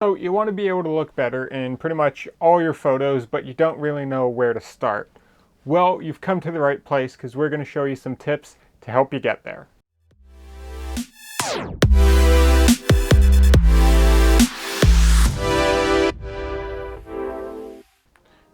So you want to be able to look better in pretty much all your photos, but you don't really know where to start. Well, you've come to the right place because we're going to show you some tips to help you get there.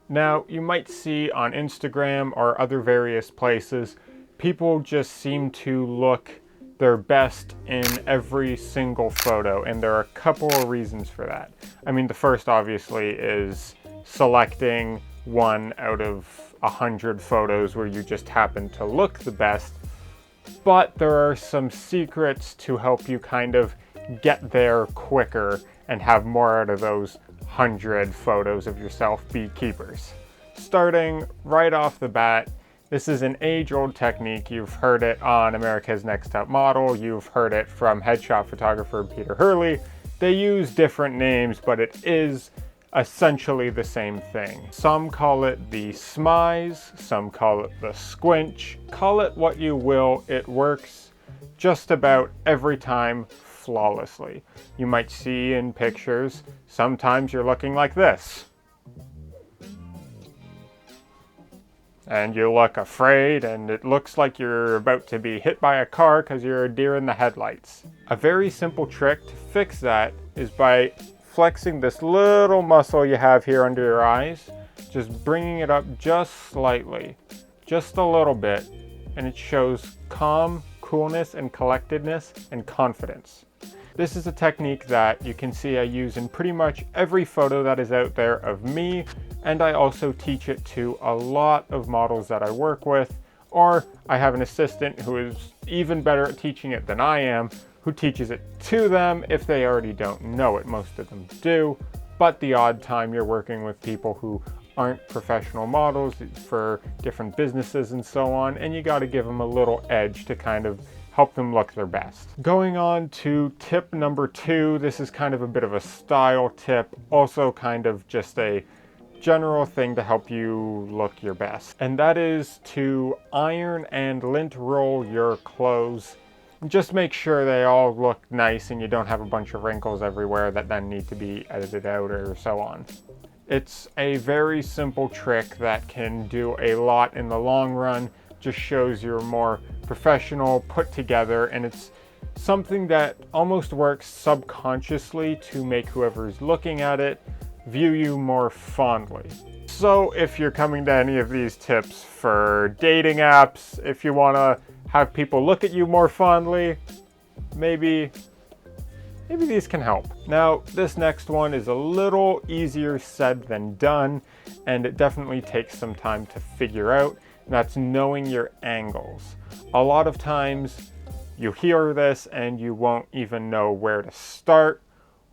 Now, you might see on Instagram or other various places, people just seem to look their best in every single photo, and there are a couple of reasons for that. I mean, the first obviously is selecting one out of 100 photos where you just happen to look the best, but there are some secrets to help you kind of get there quicker and have more out of those 100 photos of yourself be keepers. Starting right off the bat, this is an age-old technique. You've heard it on America's Next Top Model. You've heard it from headshot photographer Peter Hurley. They use different names, but it is essentially the same thing. Some call it the Smize, some call it the squinch. Call it what you will, it works just about every time flawlessly. You might see in pictures, sometimes you're looking like this. And you look afraid, and it looks like you're about to be hit by a car because you're a deer in the headlights. A very simple trick to fix that is by flexing this little muscle you have here under your eyes, just bringing it up just slightly, just a little bit, and it shows calm, coolness, and collectedness and confidence. This is a technique that you can see I use in pretty much every photo that is out there of me, and I also teach it to a lot of models that I work with, or I have an assistant who is even better at teaching it than I am, who teaches it to them if they already don't know it. Most of them do, but the odd time you're working with people who aren't professional models for different businesses and so on, and you got to give them a little edge to kind of help them look their best. Going on to tip number 2, this is kind of a bit of a style tip, also kind of just a general thing to help you look your best. And that is to iron and lint roll your clothes. Just make sure they all look nice and you don't have a bunch of wrinkles everywhere that then need to be edited out or so on. It's a very simple trick that can do a lot in the long run. Just shows you're more professional, put together, and it's something that almost works subconsciously to make whoever's looking at it view you more fondly. So if you're coming to any of these tips for dating apps, if you want to have people look at you more fondly, maybe these can help. Now, this next one is a little easier said than done, and it definitely takes some time to figure out. That's knowing your angles. A lot of times you hear this and you won't even know where to start.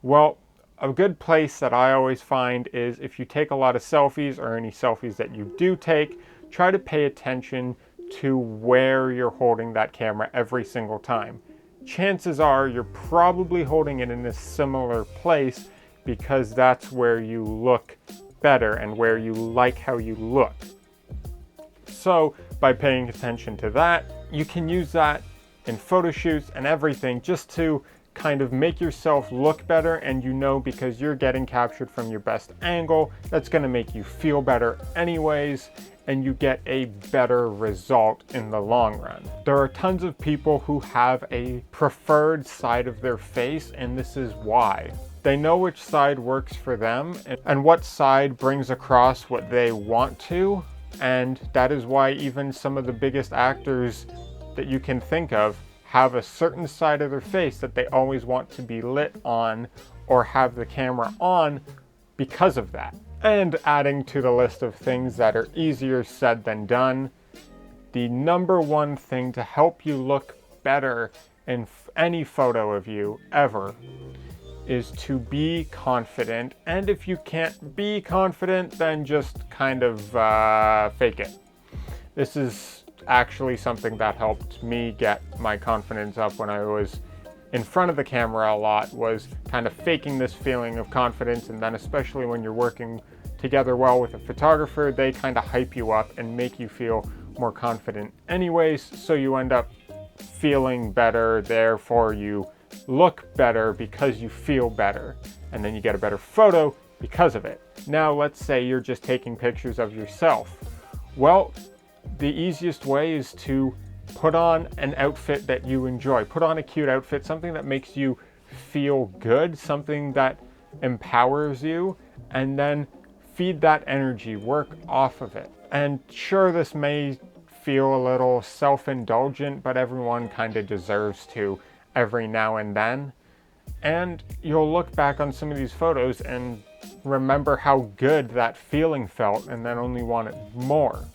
Well, a good place that I always find is if you take a lot of selfies or any selfies that you do take, try to pay attention to where you're holding that camera every single time. Chances are you're probably holding it in a similar place because that's where you look better and where you like how you look. So by paying attention to that, you can use that in photo shoots and everything just to kind of make yourself look better, and you know because you're getting captured from your best angle, that's going to make you feel better anyways, and you get a better result in the long run. There are tons of people who have a preferred side of their face, and this is why. They know which side works for them and what side brings across what they want to. And that is why even some of the biggest actors that you can think of have a certain side of their face that they always want to be lit on or have the camera on because of that. And adding to the list of things that are easier said than done, the number one thing to help you look better in any photo of you ever is to be confident. And if you can't be confident, then just kind of fake it. This is actually something that helped me get my confidence up when I was in front of the camera a lot, was kind of faking this feeling of confidence. And then especially when you're working together well with a photographer, they kind of hype you up and make you feel more confident anyways, so you end up feeling better, therefore you look better because you feel better. and then you get a better photo because of it. Now, let's say you're just taking pictures of yourself. Well, the easiest way is to put on an outfit that you enjoy. Put on a cute outfit, something that makes you feel good, something that empowers you, and then feed that energy, work off of it. And sure, this may feel a little self-indulgent, but everyone kind of deserves to every now and then. And you'll look back on some of these photos and remember how good that feeling felt, and then only want it more.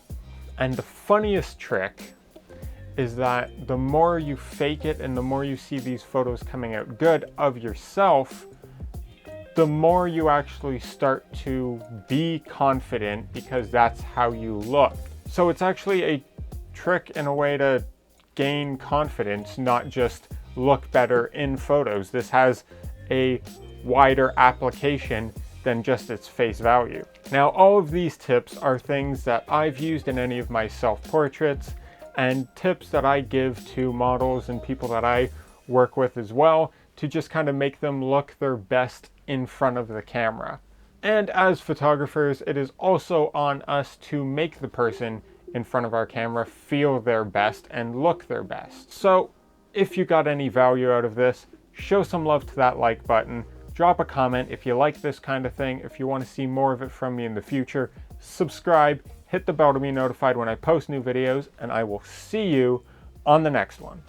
And the funniest trick is that the more you fake it and the more you see these photos coming out good of yourself, the more you actually start to be confident, because that's how you look. So it's actually a trick in a way to gain confidence, not just look better in photos. This has a wider application than just its face value. Now, all of these tips are things that I've used in any of my self-portraits, and tips that I give to models and people that I work with as well, to just kind of make them look their best in front of the camera. And as photographers, it is also on us to make the person in front of our camera feel their best and look their best. So if you got any value out of this, show some love to that like button. Drop a comment if you like this kind of thing. If you want to see more of it from me in the future, subscribe, hit the bell to be notified when I post new videos, and I will see you on the next one.